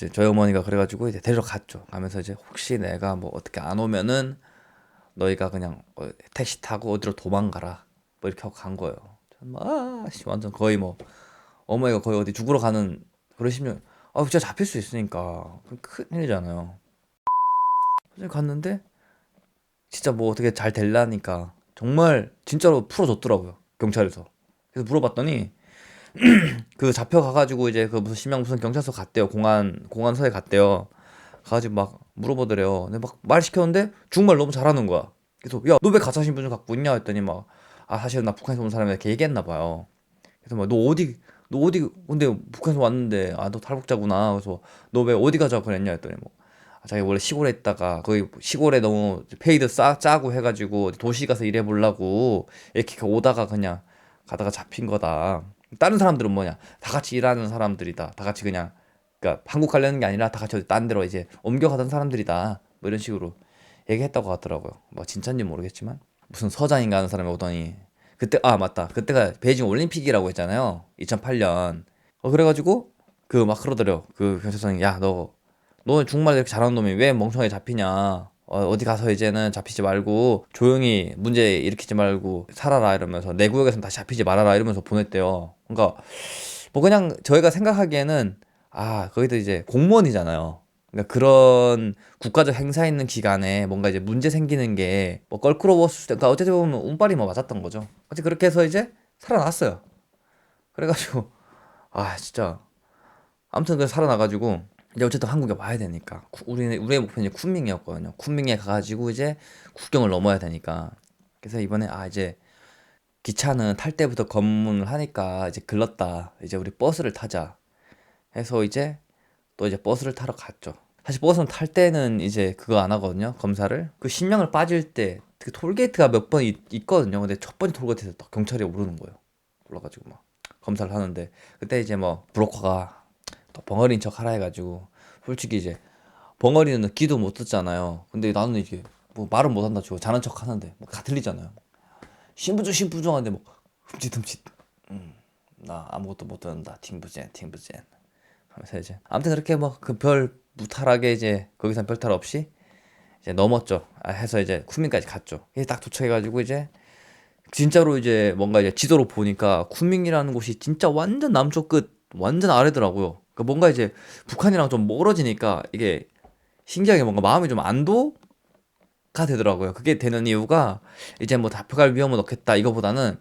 이제 저희 어머니가 그래가지고 이제 데리러 갔죠. 가면서 이제 혹시 내가 뭐 어떻게 안 오면은 너희가 그냥 택시 타고 어디로 도망가라 뭐 이렇게 하고 간 거예요. 씨 완전 거의 뭐 어머니가 거의 어디 죽으러 가는 그러시면 진짜 잡힐 수 있으니까 큰일이잖아요. 그래서 갔는데 진짜 뭐 어떻게 잘 될라니까 정말 진짜로 풀어줬더라고요, 경찰에서. 그래서 물어봤더니 그 잡혀가가지고 이제 그 무슨 심양 무슨 경찰서 갔대요. 공안서에 갔대요. 가가지고 막 물어보더래요. 근데 막 말 시켰는데 중국말 너무 잘하는 거야. 그래서 야 너 왜 가짜 신분증 갖고 있냐 했더니 막 사실은 나 북한에서 온 사람이라 이렇게 얘기했나 봐요. 그래서 막 너 어디 근데 북한에서 왔는데 너 탈북자구나. 그래서 너 왜 어디 가자고 그랬냐 했더니 뭐 자기 원래 시골에 있다가 거기 시골에 너무 페이드 짜고 해가지고 도시 가서 일해보려고 이렇게 오다가 그냥 가다가 잡힌 거다. 다른 사람들은 뭐냐 다 같이 일하는 사람들이다. 다 같이 그냥 그러니까 한국 가려는 게 아니라 다 같이 어디 딴 데로 이제 옮겨가던 사람들이다. 뭐 이런 식으로 얘기했다고 하더라고요. 뭐 진짜인지 모르겠지만 무슨 서장인가 하는 사람이 오더니 그때 맞다 그때가 베이징 올림픽이라고 했잖아요. 2008년. 그래가지고 그 막 그러더래요. 그 경찰서장이 야 너 중국말 이렇게 잘하는 놈이 왜 멍청하게 잡히냐. 어디 가서 이제는 잡히지 말고 조용히 문제 일으키지 말고 살아라 이러면서 내 구역에서는 다시 잡히지 말아라 이러면서 보냈대요. 그러니까 뭐 그냥 저희가 생각하기에는 거기도 이제 공무원이잖아요. 그러니까 그런 국가적 행사 있는 기간에 뭔가 이제 문제 생기는 게 뭐 껄끄러웠을 때, 그러니까 어쨌든 보면 운빨이 뭐 맞았던 거죠. 어쨌든 그렇게 해서 이제 살아났어요. 그래가지고 진짜 아무튼 그 살아나가지고 이제 어쨌든 한국에 와야 되니까 우리의 목표는 이제 쿤밍이었거든요. 쿤밍에 가가지고 이제 국경을 넘어야 되니까 그래서 이번에 이제 기차는 탈 때부터 검문을 하니까 이제 글렀다. 이제 우리 버스를 타자 해서 이제 또 이제 버스를 타러 갔죠. 사실 버스는 탈 때는 이제 그거 안 하거든요. 검사를. 그 신명을 빠질 때 그 톨게이트가 몇 번 있거든요. 근데 첫 번째 톨게이트에서 딱 경찰이 오르는 거예요. 올라가지고 막 검사를 하는데 그때 이제 뭐 브로커가 또 벙어리인 척 하라 해가지고 솔직히 이제 벙어리는 귀도 못 듣잖아요. 근데 나는 이게 뭐 말은 못 한다 치고 자는 척 하는데 뭐 다 들리잖아요. 신부중한데 뭐 흠칫흠칫 나 아무것도 못 듣는다 팅부젠 하면서 이제 아무튼 그렇게 뭐 그 별 무탈하게 이제 거기선 별탈 없이 이제 넘었죠. 해서 이제 쿠밍까지 갔죠. 이제 딱 도착해가지고 이제 진짜로 이제 뭔가 이제 지도로 보니까 쿠밍이라는 곳이 진짜 완전 남쪽 끝 완전 아래더라고요. 그러니까 뭔가 이제 북한이랑 좀 멀어지니까 이게 신기하게 뭔가 마음이 좀 안도가 되더라고요. 그게 되는 이유가 이제 뭐 잡혀갈 위험은 없겠다 이거보다는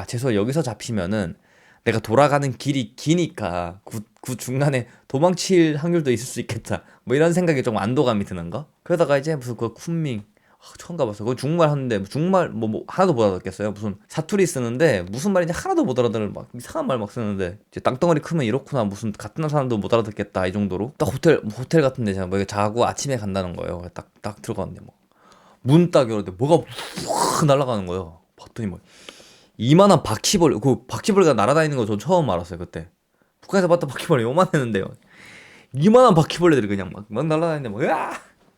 최소 여기서 잡히면은 내가 돌아가는 길이 기니까 그 중간에 도망칠 확률도 있을 수 있겠다. 뭐 이런 생각이 좀 안도감이 드는 거. 그러다가 이제 무슨 그 쿤밍 처음 가봤어. 그거 중국말 하는데 중국말 뭐 하나도 못 알아듣겠어요. 무슨 사투리 쓰는데 무슨 말인지 하나도 못 알아들어. 막 이상한 말 막 쓰는데 이제 땅덩어리 크면 이렇구나. 무슨 같은 사람도 못 알아듣겠다 이 정도로. 딱 호텔 같은데 제가 뭐 자고 아침에 간다는 거예요. 딱 들어갔는데 뭐 문 딱 열었는데 뭐가 확 날아가는 거예요. 봤더니 뭐 이만한 바퀴벌레, 그 바퀴벌레가 날아다니는 거 전 처음 알았어요, 그때. 북한에서 봤던 바퀴벌레 요만했는데요. 이만한 바퀴벌레들이 그냥 막 날아다니는데 막, 으아!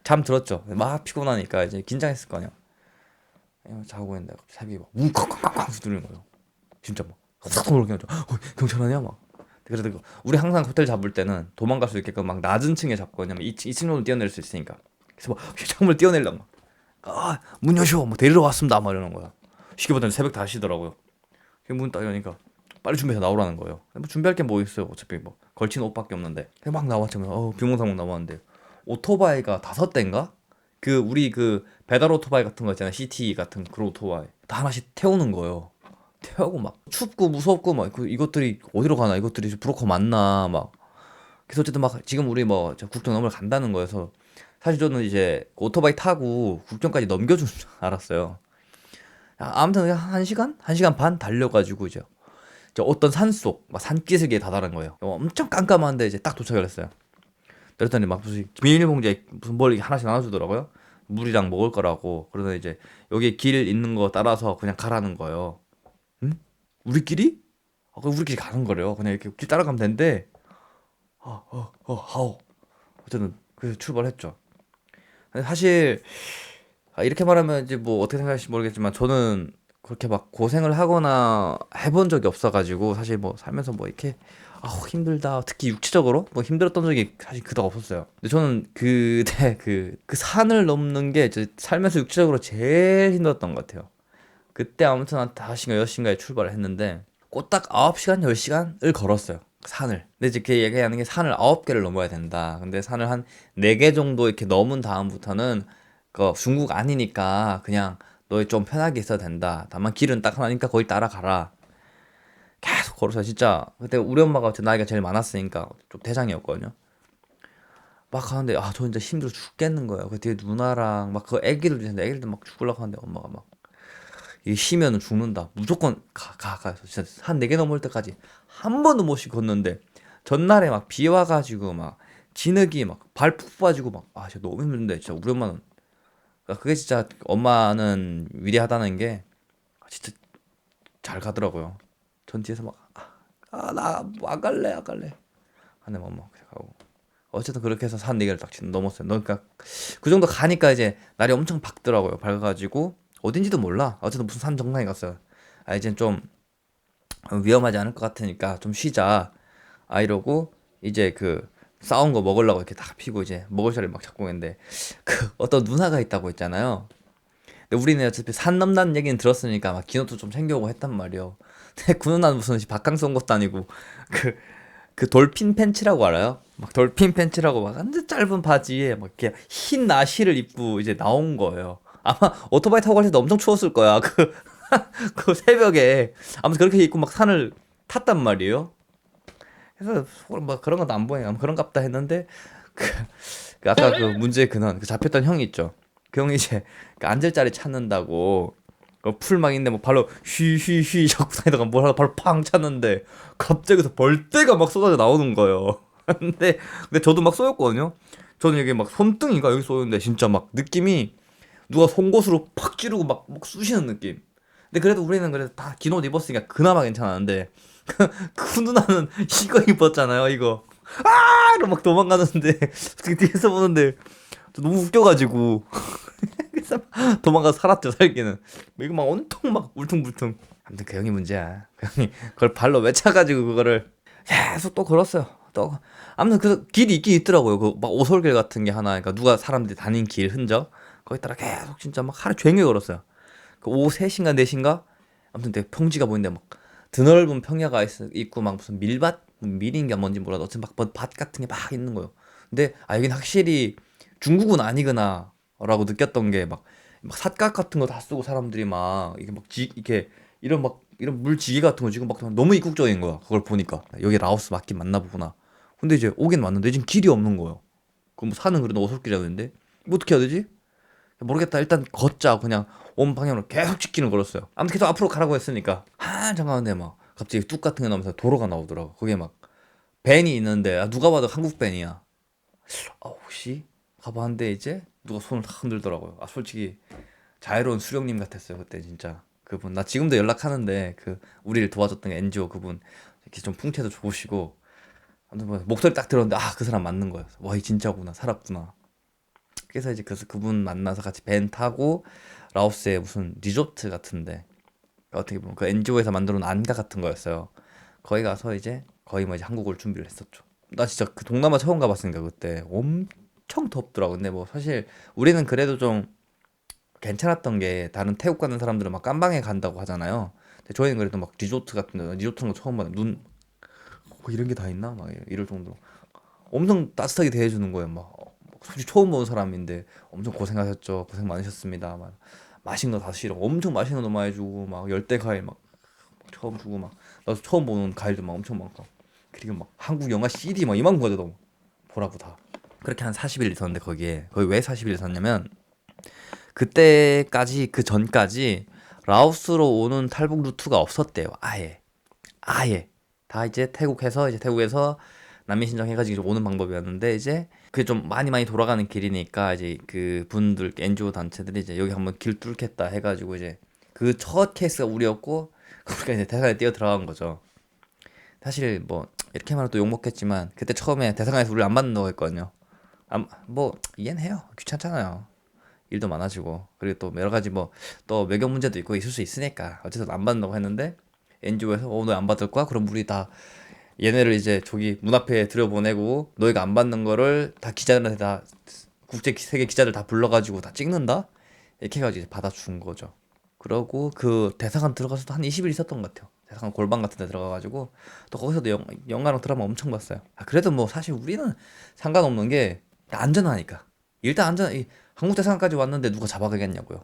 잠 들었죠. 막 피곤하니까 이제 긴장했을 거 아니야. 자고 있는데 갑자기 막 웅쾅쾅쾅쾅 두드리는 거예요. 진짜 막, 싹 놀게 하죠. 경찰 아니야? 막. 그래서 우리 항상 호텔 잡을 때는 도망갈 수 있게끔 막 낮은 층에 잡거든요. 2층 정도 뛰어내릴 수 있으니까. 그래서 막 창문을 뛰어내려고 막, 문 여시오. 뭐 데리러 왔습니다. 막 이러는 거야. 시계 보더니 새벽 5시더라고요. 문 딱 여니까 빨리 준비해서 나오라는 거예요. 뭐 준비할 게 뭐 있어요. 어차피 뭐 걸친 옷밖에 없는데. 막 나왔죠. 비몽사몽 나왔는데 오토바이가 5대인가? 그 우리 그 배달 오토바이 같은 거 있잖아요. CT 같은 그런 오토바이 다 하나씩 태우는 거예요. 태우고 막 춥고 무섭고 막 이것들이 어디로 가나 이것들이 브로커 맞나 막 그래서 어쨌든 막 지금 우리 뭐 국경 넘으러 간다는 거여서 사실 저는 이제 오토바이 타고 국경까지 넘겨준 줄 알았어요. 아무튼 그냥 1시간? 1시간 반 달려가지고 이제 저 어떤 산속, 막 산기슭에 다다른 거예요. 엄청 깜깜한데 이제 딱 도착을 했어요. 그랬더니 막 무슨 비닐봉지에 무슨 뭘 이렇게 하나씩 나눠주더라고요. 물이랑 먹을 거라고. 그러더니 이제 여기 길 있는 거 따라서 그냥 가라는 거예요. 응? 우리끼리? 그럼 우리끼리 가는 거래요. 그냥 이렇게 길 따라가면 되는데, 하오. 어쨌든 그래서 출발했죠. 근데 사실 이렇게 말하면 이제 뭐 어떻게 생각하실지 모르겠지만 저는 그렇게 막 고생을 하거나 해본 적이 없어가지고 사실 뭐 살면서 뭐 이렇게 힘들다 특히 육체적으로 뭐 힘들었던 적이 사실 그닥 없었어요. 근데 저는 그때 그 산을 넘는 게 제 살면서 육체적으로 제일 힘들었던 것 같아요. 그때 아무튼 한 5시인가 6시인가에 출발을 했는데 꼬딱 9시간 10시간을 걸었어요. 그 산을. 근데 이제 그 얘기하는 게 산을 9개를 넘어야 된다. 근데 산을 한 4개 정도 이렇게 넘은 다음부터는 그 중국 아니니까 그냥 너희 좀 편하게 있어도 된다. 다만 길은 딱 하나니까 거기 따라가라. 계속 걸어서 진짜 그때 우리 엄마가 제 나이가 제일 많았으니까 좀 대장이었거든요. 막 가는데 저 진짜 힘들어 죽겠는 거예요. 그 뒤에 누나랑 막 그 애기들 있는데 애기들 막 죽으려고 하는데 엄마가 막 이 쉬면은 죽는다. 무조건 가. 진짜 한 4개 넘을 때까지 한 번도 못 쉬고 걷는데 전날에 막 비 와가지고 막 진흙이 막 발 푹 빠지고 막 진짜 너무 힘든데 진짜 우리 엄마는 그러니까 그게 진짜 엄마는 위대하다는 게 진짜 잘 가더라고요. 전 뒤에서 막 나 안 갈래 안 갈래 하는데 막 그냥 가고 어쨌든 그렇게 해서 산 4개를 딱 넘었어요. 그러니까 그 정도 가니까 이제 날이 엄청 밝더라고요. 밝아가지고 어딘지도 몰라. 어쨌든 무슨 산 정상에 갔어요. 이젠 좀 위험하지 않을 것 같으니까 좀 쉬자. 이러고 이제 그 싸운 거 먹으려고 이렇게 딱 피고 이제 먹을 자리를 막 찾고 있는데 그 어떤 누나가 있다고 했잖아요. 근데 우리는 어차피 산 넘다는 얘기는 들었으니까 막 기념도 좀 챙겨오고 했단 말이요. 근데 그 누나는 무슨 바캉스 온 것도 아니고 그 그 돌핀 팬츠라고 알아요? 막 돌핀 팬츠라고 막 완전 짧은 바지에 막 이렇게 흰 나시를 입고 이제 나온 거예요. 아마 오토바이 타고 갈 때도 엄청 추웠을 거야. 그 새벽에 아무튼 그렇게 입고 막 산을 탔단 말이에요. 그래서 속으로 뭐 그런 것도 안 보여요. 그런갑다 했는데 그, 그 아까 그 문제 근원 그 잡혔던 형이 있죠. 그 형이 이제 그 앉을 자리 찾는다고 풀 막 있는데 뭐 발로 휘휘휘 자꾸 다니다가 뭘 하다 발로 팡 찼는데 갑자기서 벌떼가 막 쏟아져 나오는 거예요. 근데 저도 막 쏘였거든요. 저는 여기 막 손등인가 여기 쏘였는데 진짜 막 느낌이 누가 송곳으로 팍 찌르고 막 쑤시는 느낌. 근데 그래도 우리는 그래도 다 긴 옷 입었으니까 그나마 괜찮았는데 그 누나는 이거 입었잖아요 이거. 이러고 막 도망가는데 뒤에서 보는데 너무 웃겨가지고 그래서 도망가서 살았죠 살기는. 이거 막 온통 막 울퉁불퉁. 아무튼 그 형이 문제야. 그 형이 그걸 발로 외쳐가지고 그거를 계속 또 걸었어요. 또 아무튼 그 길이 있긴 있더라고요. 그 막 오솔길 같은 게 하나. 그러니까 누가 사람들이 다닌 길 흔적 거기 따라 계속 진짜 막 하루 종일 걸었어요. 그 오후 3시인가 4시인가 아무튼 되게 평지가 보이는데 막 드넓은 평야가 있고 막 무슨 밀밭 밀인가 뭔지 몰라도 어쨌든 막밭 같은 게 막 있는 거예요. 근데 여긴 확실히 중국은 아니구나 라고 느꼈던 게 막 삿갓 같은 거 다 쓰고 사람들이 막 이게 이렇게 이런 물지개 같은 거 지금 막 너무 이국적인 거야. 그걸 보니까 여기 라오스 맞긴 맞나 보구나. 근데 이제 오긴 왔는데 지금 길이 없는 거예요. 그럼 뭐 사는 그래도 어설길이라는데 뭐 어떻게 해야 되지? 모르겠다. 일단 걷자. 그냥 온 방향으로 계속 직진을 걸었어요. 아무튼 계속 앞으로 가라고 했으니까 한참 가는데 막 갑자기 뚝 같은 게 나오면서 도로가 나오더라고. 거기에 막 밴이 있는데 누가 봐도 한국 밴이야. 혹시 가봤는데 이제 누가 손을 탁 흔들더라고요. 솔직히 자애로운 수령님 같았어요. 그때 진짜 그분 나 지금도 연락하는데 그 우리를 도와줬던 NGO 그분 이렇게 좀 풍채도 좋으시고 아무튼 뭐 목소리 딱 들었는데 그 사람 맞는 거예요. 와, 이 진짜구나. 살았구나. 그래서 이제 그분 만나서 같이 밴 타고 라오스의 무슨 리조트 같은데 어떻게 보면 그 NGO에서 만들어 놓은 안가 같은 거였어요. 거기 가서 이제 거의 뭐 이제 한국 올 준비를 했었죠. 나 진짜 그 동남아 처음 가봤으니까 그때 엄청 덥더라고. 근데 뭐 사실 우리는 그래도 좀 괜찮았던 게 다른 태국 가는 사람들은 막 깜방에 간다고 하잖아요. 근데 저희는 그래도 막 리조트 같은 데 리조트는 거 처음 봤는데 이런 게 다 있나? 막 이럴 정도로 엄청 따뜻하게 대해주는 거예요. 막 솔직히 처음 본 사람인데 엄청 고생하셨죠. 고생 많으셨습니다. 막 맛있는 거 다 싫어. 엄청 맛있는 거 많이 주고 막 열대 과일 막 처음 주고 막 나도 처음 보는 과일도 막 엄청 많고 그리고 막 한국 영화 CD 막 이만큼 가져도 보라고 다. 그렇게 한 40일 있었는데 거기 왜 40일 있었냐면 그때까지 그 전까지 라오스로 오는 탈북 루트가 없었대요. 아예 다 이제 태국에서 난민 신청해가지고 오는 방법이었는데 이제 그게 좀 많이 돌아가는 길이니까 이제 그 분들 NGO 단체들이 이제 여기 한번 길 뚫겠다 해가지고 이제 그 첫 케이스가 우리였고 우리가 이제 대상에 뛰어 들어간 거죠. 사실 뭐 이렇게 말하면 또 욕먹겠지만 그때 처음에 대상에서 우리를 안 받는다고 했거든요. 뭐 이해는 해요. 귀찮잖아요. 일도 많아지고 그리고 또 여러 가지 뭐 또 외교 문제도 있고 있을 수 있으니까 어쨌든 안 받는다고 했는데 NGO에서 너 안 받을 거야? 그럼 우리 다 얘네를 이제 저기 문 앞에 들여보내고 너희가 안 받는 거를 다 기자들한테 다 국제 세계 기자들 다 불러가지고 다 찍는다? 이렇게 해가지고 이제 받아준 거죠. 그러고 그 대사관 들어가서도 한 20일 있었던 것 같아요. 대사관 골방 같은 데 들어가가지고 또 거기서도 영화랑 드라마 엄청 봤어요. 아, 그래도 뭐 사실 우리는 상관없는 게 안전하니까. 일단 한국 대사관까지 왔는데 누가 잡아가겠냐고요.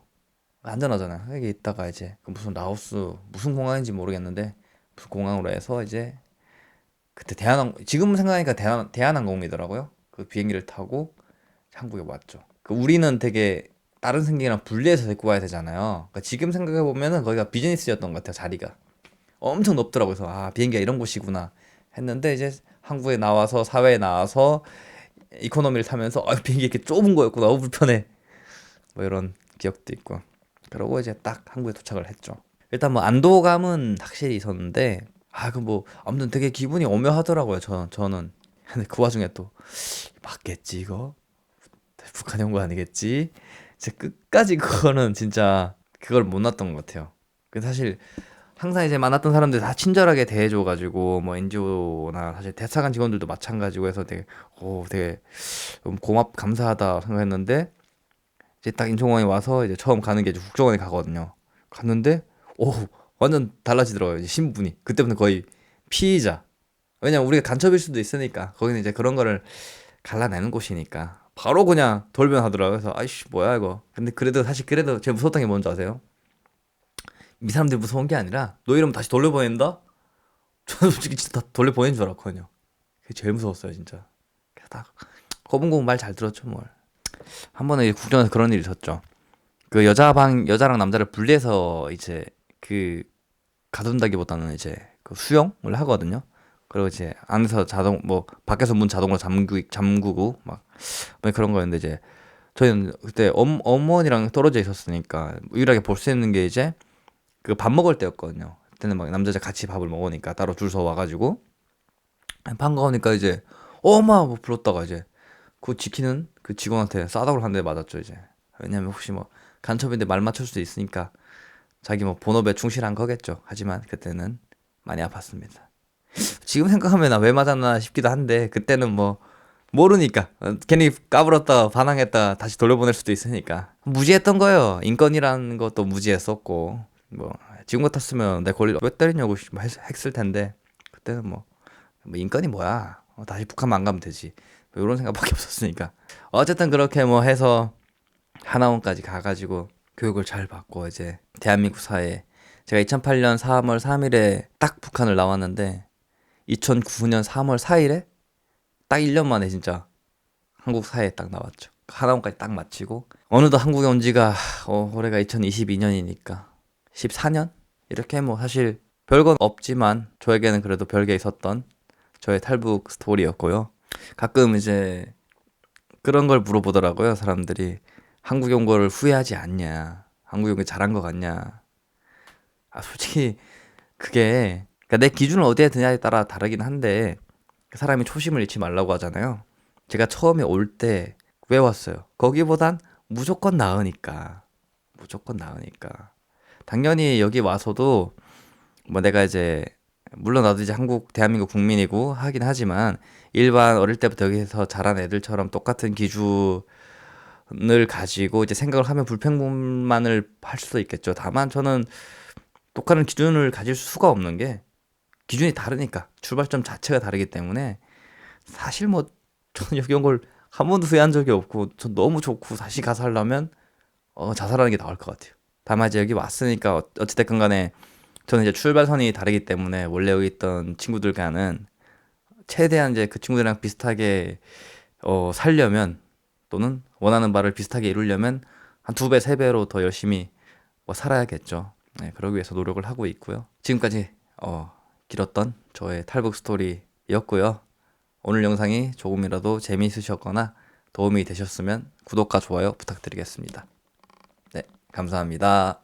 안전하잖아. 여기 있다가 이제 그 무슨 라오스 무슨 공항인지 모르겠는데 무슨 공항으로 해서 이제 그때 지금 생각하니까 대한항공이더라고요. 그 비행기를 타고 한국에 왔죠. 그 우리는 되게 다른 승객이랑 분리해서 데리고 와야 되잖아요. 그러니까 지금 생각해 보면은 거기가 비즈니스였던 것 같아요. 자리가 엄청 높더라고요. 그래서 아, 비행기가 이런 곳이구나 했는데 이제 한국에 나와서 사회에 나와서 이코노미를 타면서 아, 비행기 이렇게 좁은 거였구나. 너무 불편해. 뭐 이런 기억도 있고. 그러고 이제 딱 한국에 도착을 했죠. 일단 뭐 안도감은 확실히 있었는데 아, 그 뭐 아무튼 되게 기분이 오묘하더라고요. 저는. 근데 그 와중에 또 맞겠지 이거? 북한 연구 아니겠지? 진짜 끝까지 그거는 진짜 그걸 못 놨던 것 같아요. 그 사실 항상 이제 만났던 사람들 다 친절하게 대해줘가지고 뭐 NGO나 사실 대사관 직원들도 마찬가지고 해서 되게 감사하다 생각했는데 이제 딱 인천공항에 와서 이제 처음 가는 게 이제 국정원에 가거든요. 갔는데 오 완전 달라지더라고요. 이제 신분이 그때부터 거의 피의자. 왜냐면 우리가 간첩일 수도 있으니까 거기는 이제 그런 거를 갈라내는 곳이니까 바로 그냥 돌변하더라고요. 그래서 아이씨 뭐야 이거. 근데 그래도 사실 그래도 제일 무서웠던 게 뭔지 아세요? 이 사람들이 무서운 게 아니라 너 이러면 다시 돌려보낸다? 저는 솔직히 진짜 다 돌려보낸 줄 알았거든요. 그게 제일 무서웠어요 진짜. 그래서 딱 거분고분 말 잘 들었죠 뭘. 한 번은 이제 국정에서 그런 일이 있었죠. 그 여자랑 남자를 분리해서 이제 그 가둔다기보다는 이제 그 수영을 하거든요. 그리고 이제 안에서 뭐 밖에서 문 자동으로 잠그고 막 뭐 그런 거였는데 이제 저희는 그때 어머니랑 떨어져 있었으니까 유일하게 볼 수 있는 게 이제 그 밥 먹을 때였거든요. 그때는 막 남자자 같이 밥을 먹으니까 따로 줄 서 와가지고 반가우니까 이제 엄마 뭐 불렀다가 이제 그 지키는 그 직원한테 싸다구를 한 대 맞았죠 이제. 왜냐면 혹시 뭐 간첩인데 말 맞출 수도 있으니까 자기 뭐 본업에 충실한 거겠죠. 하지만 그때는 많이 아팠습니다. 지금 생각하면 나 왜 맞았나 싶기도 한데 그때는 뭐 모르니까 괜히 까불었다 반항했다 다시 돌려보낼 수도 있으니까 무지했던 거예요. 인권이라는 것도 무지했었고 뭐 지금 같았으면 내 권리 왜 때리냐고 했을 텐데 그때는 뭐 인권이 뭐야. 다시 북한만 안 가면 되지. 뭐 이런 생각밖에 없었으니까 어쨌든 그렇게 뭐 해서 하나원까지 가가지고 교육을 잘 받고 이제 대한민국 사회에 제가 2008년 3월 3일에 딱 북한을 나왔는데 2009년 3월 4일에 딱 1년 만에 진짜 한국 사회에 딱 나왔죠. 하나원까지 딱 마치고 어느덧 한국에 온 지가 올해가 2022년이니까 14년? 이렇게 뭐 사실 별건 없지만 저에게는 그래도 별게 있었던 저의 탈북 스토리였고요. 가끔 이제 그런 걸 물어보더라고요. 사람들이 한국에 온 거를 후회하지 않냐, 한국에 온 게 잘한 것 같냐. 아 솔직히 그게 그러니까 내 기준을 어디에 드냐에 따라 다르긴 한데 그 사람이 초심을 잃지 말라고 하잖아요. 제가 처음에 올 때 왜 왔어요? 거기보단 무조건 나으니까. 무조건 나으니까. 당연히 여기 와서도 뭐 내가 이제 물론 나도 이제 대한민국 국민이고 하긴 하지만 일반 어릴 때부터 여기서 자란 애들처럼 똑같은 기준을 가지고 이제 생각을 하면 불평만을 할 수도 있겠죠. 다만 저는 똑같은 기준을 가질 수가 없는 게 기준이 다르니까 출발점 자체가 다르기 때문에 사실 뭐 저는 여기 온 걸 한 번도 후회한 적이 없고 전 너무 좋고 다시 가서 하려면 자살하는 게 나을 것 같아요. 다만 이제 여기 왔으니까 어찌됐건 간에 저는 이제 출발선이 다르기 때문에 원래 여기 있던 친구들과는 최대한 이제 그 친구들이랑 비슷하게 살려면 또는 원하는 바를 비슷하게 이루려면 한 두 배, 세 배로 더 열심히 뭐 살아야겠죠. 네, 그러기 위해서 노력을 하고 있고요. 지금까지 길었던 저의 탈북 스토리였고요. 오늘 영상이 조금이라도 재미있으셨거나 도움이 되셨으면 구독과 좋아요 부탁드리겠습니다. 네, 감사합니다.